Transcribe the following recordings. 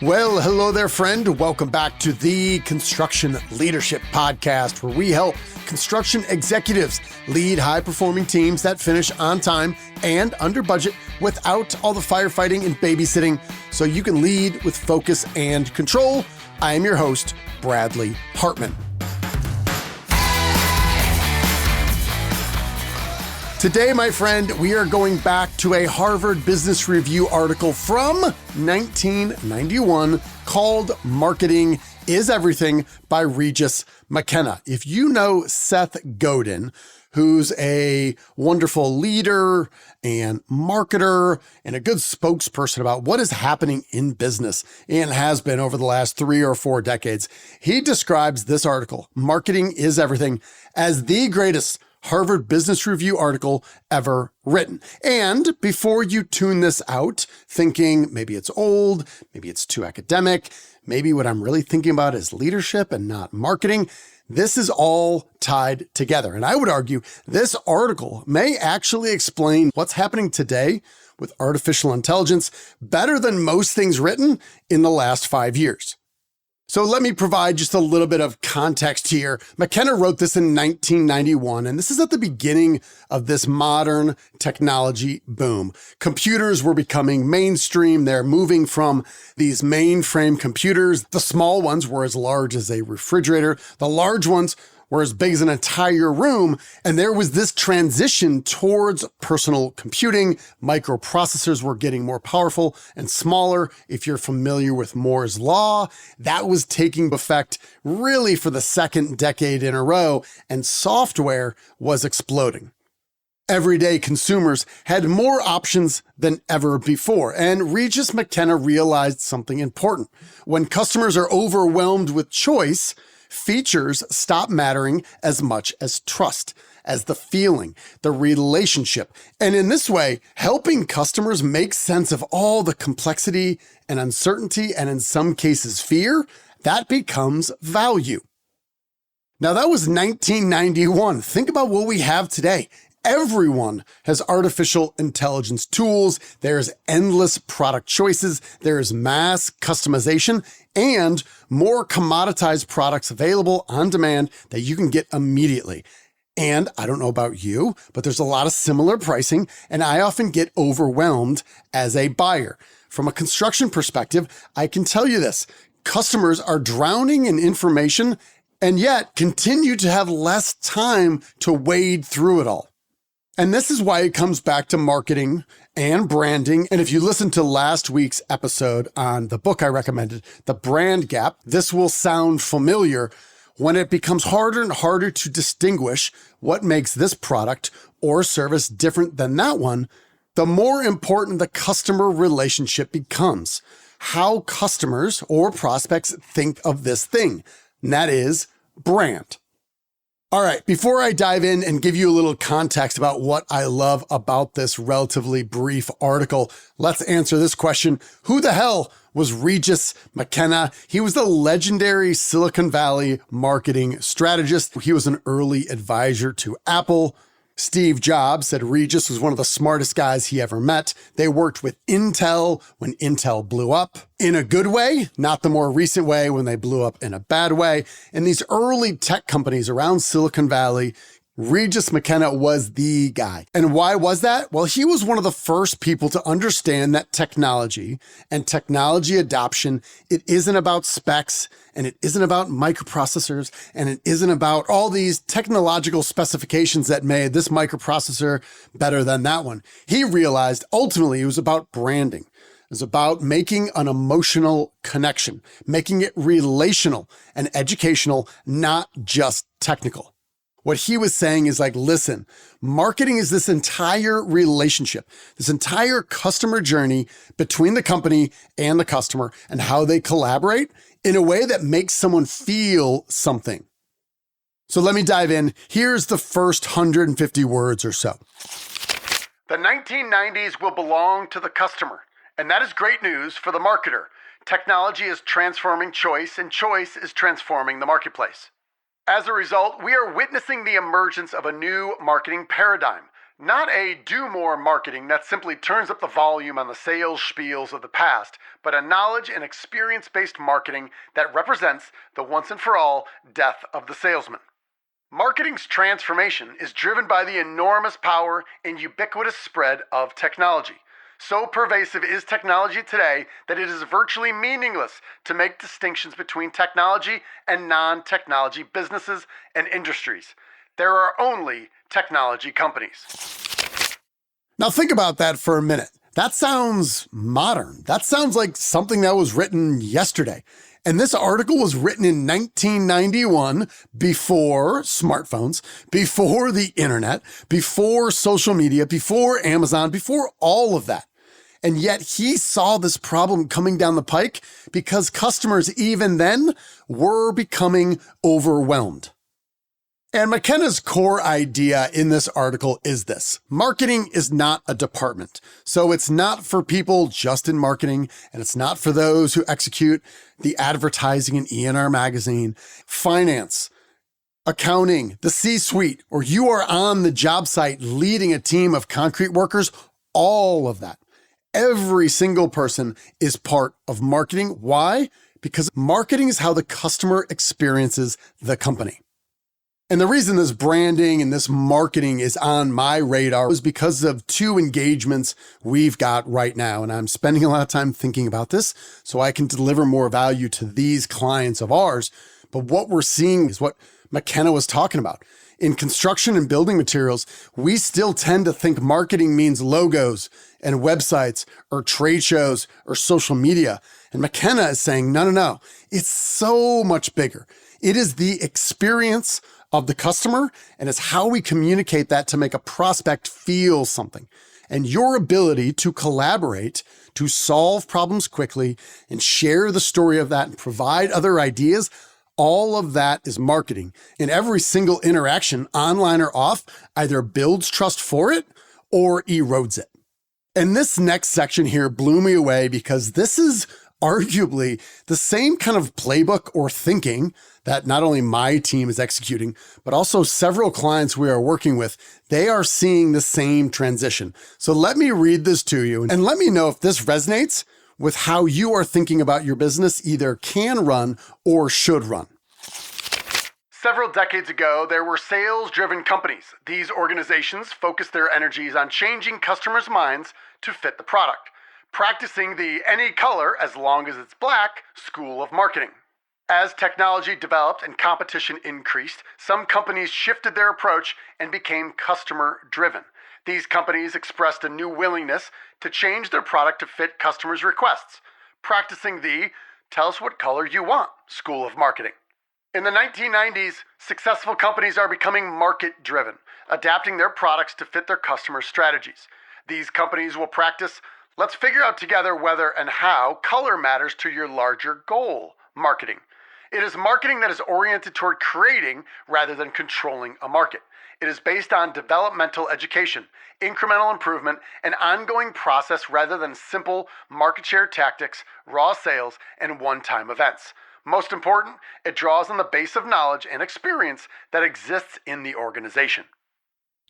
Well, hello there, friend. Welcome back to the Construction Leadership Podcast, where we help construction executives lead high-performing teams that finish on time and under budget without all the firefighting and babysitting, so you can lead with focus and control. I am your host, Bradley Hartmann. Today, my friend, we are going back to a Harvard Business Review article from 1991 called Marketing is Everything by Regis McKenna. If you know Seth Godin, who's a wonderful leader and marketer and a good spokesperson about what is happening in business and has been over the last 3 or 4 decades, he describes this article, Marketing is Everything, as the greatest Harvard Business Review article ever written. And before you tune this out, thinking maybe it's old, maybe it's too academic, maybe what I'm really thinking about is leadership and not marketing, this is all tied together. And I would argue this article may actually explain what's happening today with artificial intelligence better than most things written in the last 5 years. So let me provide just a little bit of context here. McKenna wrote this in 1991, and this is at the beginning of this modern technology boom. Computers were becoming mainstream. They're moving from these mainframe computers. The small ones were as large as a refrigerator. The large ones were as big as an entire room. And there was this transition towards personal computing. Microprocessors were getting more powerful and smaller. If you're familiar with Moore's Law, that was taking effect really for the second decade in a row, and software was exploding. Everyday consumers had more options than ever before, and Regis McKenna realized something important. When customers are overwhelmed with choice, features stop mattering as much as trust, as the feeling, the relationship. And in this way, helping customers make sense of all the complexity and uncertainty, and in some cases fear, that becomes value. Now, that was 1991. Think about what we have today. Everyone has artificial intelligence tools. There's endless product choices. There's mass customization and more commoditized products available on demand that you can get immediately. And I don't know about you, but there's a lot of similar pricing, and I often get overwhelmed as a buyer. From a construction perspective, I can tell you this. Customers are drowning in information and yet continue to have less time to wade through it all. And this is why it comes back to marketing and branding. And if you listen to last week's episode on the book I recommended, The Brand Gap, this will sound familiar. When it becomes harder and harder to distinguish what makes this product or service different than that one, the more important the customer relationship becomes. How customers or prospects think of this thing, and that is brand. All right, before I dive in and give you a little context about what I love about this relatively brief article, let's answer this question. Who the hell was Regis McKenna? He was the legendary Silicon Valley marketing strategist. He was an early advisor to Apple. Steve Jobs said Regis was one of the smartest guys he ever met. They worked with Intel when Intel blew up in a good way, not the more recent way when they blew up in a bad way. In these early tech companies around Silicon Valley, Regis McKenna was the guy. And why was that? Well, he was one of the first people to understand that technology and technology adoption, it isn't about specs, and it isn't about microprocessors, and it isn't about all these technological specifications that made this microprocessor better than that one. He realized ultimately it was about branding. It was about making an emotional connection, making it relational and educational, not just technical. What he was saying is like, listen, marketing is this entire relationship, this entire customer journey between the company and the customer and how they collaborate in a way that makes someone feel something. So let me dive in. Here's the first 150 words or so. The 1990s will belong to the customer, and that is great news for the marketer. Technology is transforming choice, and choice is transforming the marketplace. As a result, we are witnessing the emergence of a new marketing paradigm. Not a do more marketing that simply turns up the volume on the sales spiels of the past, but a knowledge and experience-based marketing that represents the once and for all death of the salesman. Marketing's transformation is driven by the enormous power and ubiquitous spread of technology. So pervasive is technology today that it is virtually meaningless to make distinctions between technology and non-technology businesses and industries. There are only technology companies. Now think about that for a minute. That sounds modern. That sounds like something that was written yesterday. And this article was written in 1991, before smartphones, before the internet, before social media, before Amazon, before all of that. And yet he saw this problem coming down the pike because customers even then were becoming overwhelmed. And McKenna's core idea in this article is this: marketing is not a department. So it's not for people just in marketing, and it's not for those who execute the advertising in E&R magazine, finance, accounting, the C-suite, or you are on the job site leading a team of concrete workers, all of that. Every single person is part of marketing. Why? Because marketing is how the customer experiences the company. And the reason this branding and this marketing is on my radar is because of two engagements we've got right now. And I'm spending a lot of time thinking about this so I can deliver more value to these clients of ours. But what we're seeing is what McKenna was talking about. In construction and building materials, we still tend to think marketing means logos and websites or trade shows or social media. And McKenna is saying, no. It's so much bigger. It is the experience of the customer, and it's how we communicate that to make a prospect feel something. And your ability to collaborate, to solve problems quickly, and share the story of that and provide other ideas, all of that is marketing. And every single interaction, online or off, either builds trust for it or erodes it. And this next section here blew me away because this is arguably the same kind of playbook or thinking that not only my team is executing, but also several clients we are working with. They are seeing the same transition. So let me read this to you and let me know if this resonates with how you are thinking about your business either can run or should run. Several decades ago, there were sales-driven companies. These organizations focused their energies on changing customers' minds to fit the product, practicing the any color as long as it's black school of marketing. As technology developed and competition increased, some companies shifted their approach and became customer-driven. These companies expressed a new willingness to change their product to fit customers' requests, practicing the tell us what color you want school of marketing. In the 1990s, successful companies are becoming market-driven, adapting their products to fit their customers' strategies. These companies will practice let's figure out together whether and how color matters to your larger goal, marketing. It is marketing that is oriented toward creating rather than controlling a market. It is based on developmental education, incremental improvement, and ongoing process rather than simple market share tactics, raw sales, and one-time events. Most important, it draws on the base of knowledge and experience that exists in the organization.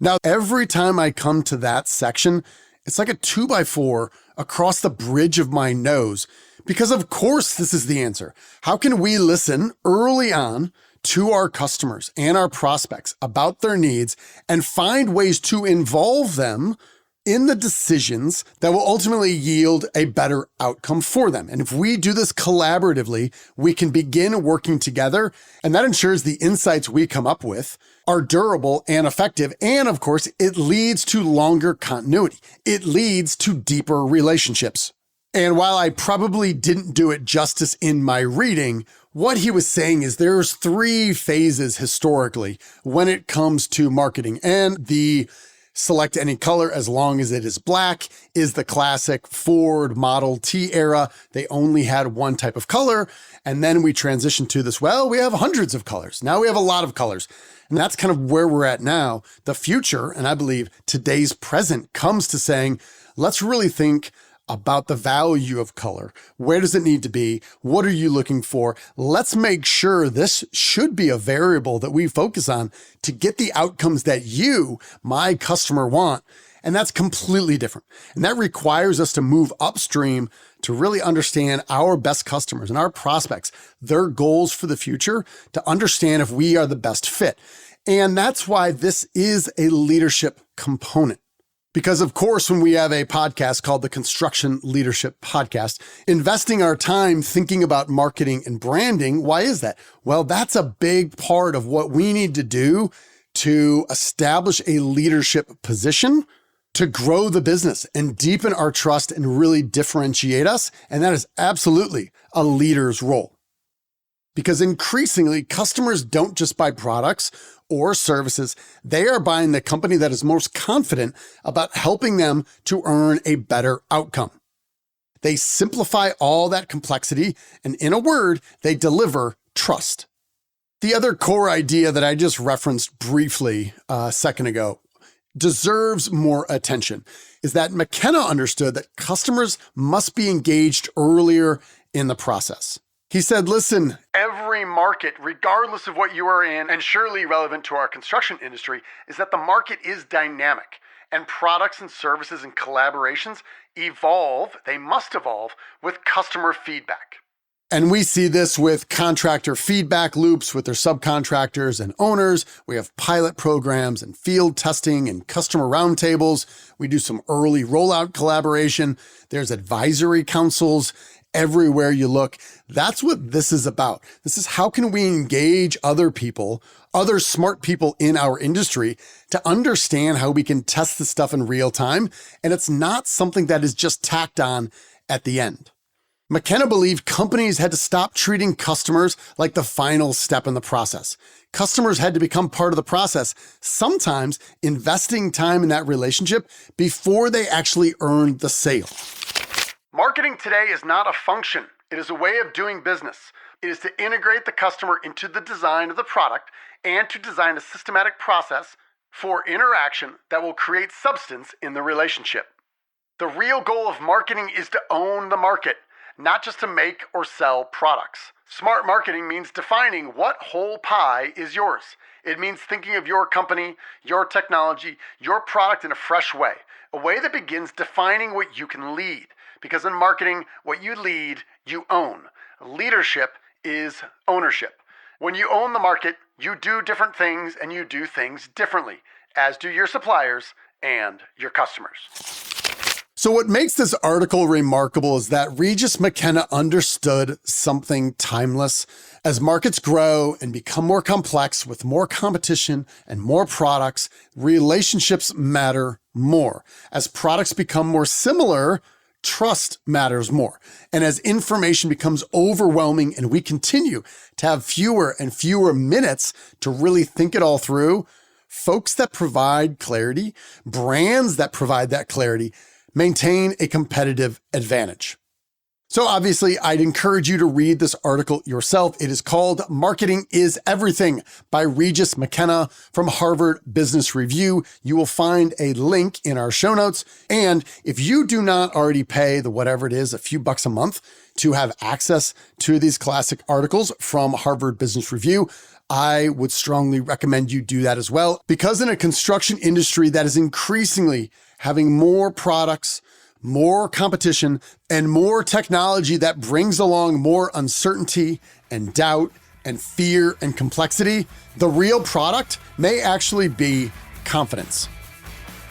Now, every time I come to that section, it's like a 2x4 across the bridge of my nose, because of course this is the answer. How can we listen early on to our customers and our prospects about their needs and find ways to involve them in the decisions that will ultimately yield a better outcome for them? And if we do this collaboratively, we can begin working together, and that ensures the insights we come up with are durable and effective. And of course, it leads to longer continuity. It leads to deeper relationships. And while I probably didn't do it justice in my reading, what he was saying is there's 3 phases historically when it comes to marketing. And the select any color as long as it is black is the classic Ford Model T era. They only had one type of color. And then we transitioned to this, well, we have hundreds of colors. Now we have a lot of colors. And that's kind of where we're at now. The future, and I believe today's present, comes to saying, let's really think about the value of color. Where does it need to be? What are you looking for? Let's make sure this should be a variable that we focus on to get the outcomes that you, my customer, want. And that's completely different. And that requires us to move upstream to really understand our best customers and our prospects, their goals for the future, to understand if we are the best fit. And that's why this is a leadership component. Because of course, when we have a podcast called the Construction Leadership Podcast, investing our time thinking about marketing and branding, why is that? Well, that's a big part of what we need to do to establish a leadership position, to grow the business and deepen our trust and really differentiate us. And that is absolutely a leader's role. Because increasingly, customers don't just buy products or services, they are buying the company that is most confident about helping them to earn a better outcome. They simplify all that complexity, and in a word, they deliver trust. The other core idea that I just referenced briefly a second ago deserves more attention is that McKenna understood that customers must be engaged earlier in the process. He said, listen, every market, regardless of what you are in, and surely relevant to our construction industry, is that the market is dynamic and products and services and collaborations evolve, they must evolve with customer feedback. And we see this with contractor feedback loops with their subcontractors and owners. We have pilot programs and field testing and customer roundtables. We do some early rollout collaboration. There's advisory councils everywhere you look. That's what this is about. This is how can we engage other people, other smart people in our industry to understand how we can test this stuff in real time. And it's not something that is just tacked on at the end. McKenna believed companies had to stop treating customers like the final step in the process. Customers had to become part of the process, sometimes investing time in that relationship before they actually earned the sale. Marketing today is not a function. It is a way of doing business. It is to integrate the customer into the design of the product and to design a systematic process for interaction that will create substance in the relationship. The real goal of marketing is to own the market, not just to make or sell products. Smart marketing means defining what whole pie is yours. It means thinking of your company, your technology, your product in a fresh way, a way that begins defining what you can lead. Because in marketing, what you lead, you own. Leadership is ownership. When you own the market, you do different things and you do things differently, as do your suppliers and your customers. So what makes this article remarkable is that Regis McKenna understood something timeless. As markets grow and become more complex with more competition and more products, relationships matter more. As products become more similar, trust matters more. And as information becomes overwhelming and we continue to have fewer and fewer minutes to really think it all through, folks that provide clarity, brands that provide that clarity, maintain a competitive advantage. So obviously, I'd encourage you to read this article yourself. It is called Marketing is Everything by Regis McKenna from Harvard Business Review. You will find a link in our show notes. And if you do not already pay the whatever it is, a few bucks a month to have access to these classic articles from Harvard Business Review, I would strongly recommend you do that as well. Because in a construction industry that is increasingly having more products, more competition, and more technology that brings along more uncertainty and doubt and fear and complexity, the real product may actually be confidence.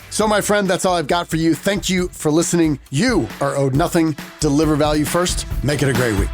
So my friend, that's all I've got for you. Thank you for listening. You are owed nothing. Deliver value first. Make it a great week.